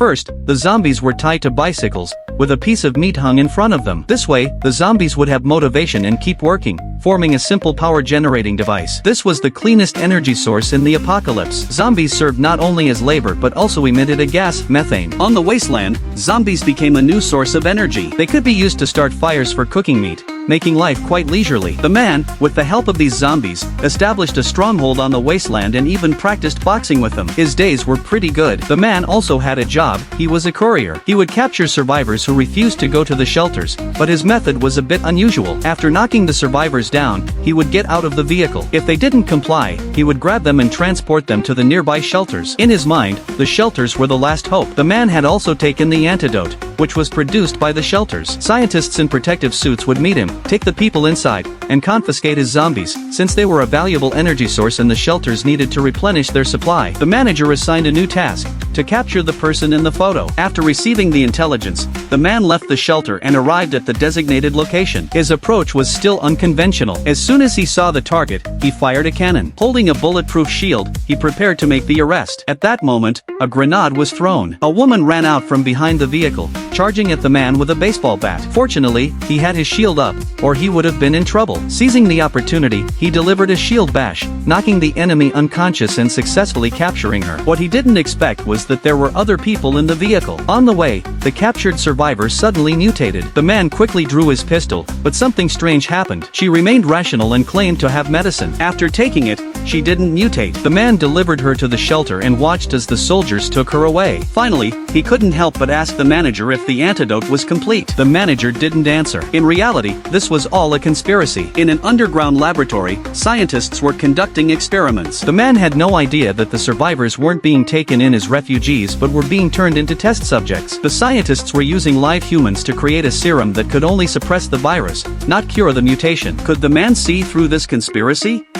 first, the zombies were tied to bicycles, with a piece of meat hung in front of them. This way, the zombies would have motivation and keep working, forming a simple power-generating device. This was the cleanest energy source in the apocalypse. Zombies served not only as labor but also emitted a gas, methane. On the wasteland, zombies became a new source of energy. They could be used to start fires for cooking meat, making life quite leisurely. The man, with the help of these zombies, established a stronghold on the wasteland and even practiced boxing with them. His days were pretty good. The man also had a job. He was a courier. He would capture survivors who refused to go to the shelters, but his method was a bit unusual. After knocking the survivors down, he would get out of the vehicle. If they didn't comply, he would grab them and transport them to the nearby shelters. In his mind, the shelters were the last hope. The man had also taken the antidote, which was produced by the shelters. Scientists in protective suits would meet him, take the people inside, and confiscate his zombies, since they were a valuable energy source and the shelters needed to replenish their supply. The manager assigned a new task: to capture the person in the photo. After receiving the intelligence, the man left the shelter and arrived at the designated location. His approach was still unconventional. As soon as he saw the target, he fired a cannon. Holding a bulletproof shield, he prepared to make the arrest. At that moment, a grenade was thrown. A woman ran out from behind the vehicle, charging at the man with a baseball bat. Fortunately, he had his shield up, or he would have been in trouble. Seizing the opportunity, he delivered a shield bash, knocking the enemy unconscious and successfully capturing her. What he didn't expect was that there were other people in the vehicle. On the way, the captured survivor suddenly mutated. The man quickly drew his pistol, but something strange happened. She remained rational and claimed to have medicine. After taking it, she didn't mutate. The man delivered her to the shelter and watched as the soldiers took her away. Finally, he couldn't help but ask the manager if the antidote was complete. The manager didn't answer. In reality, this was all a conspiracy. In an underground laboratory, scientists were conducting experiments. The man had no idea that the survivors weren't being taken in as refugees but were being turned into test subjects. The scientists were using live humans to create a serum that could only suppress the virus, not cure the mutation. Could the man see through this conspiracy?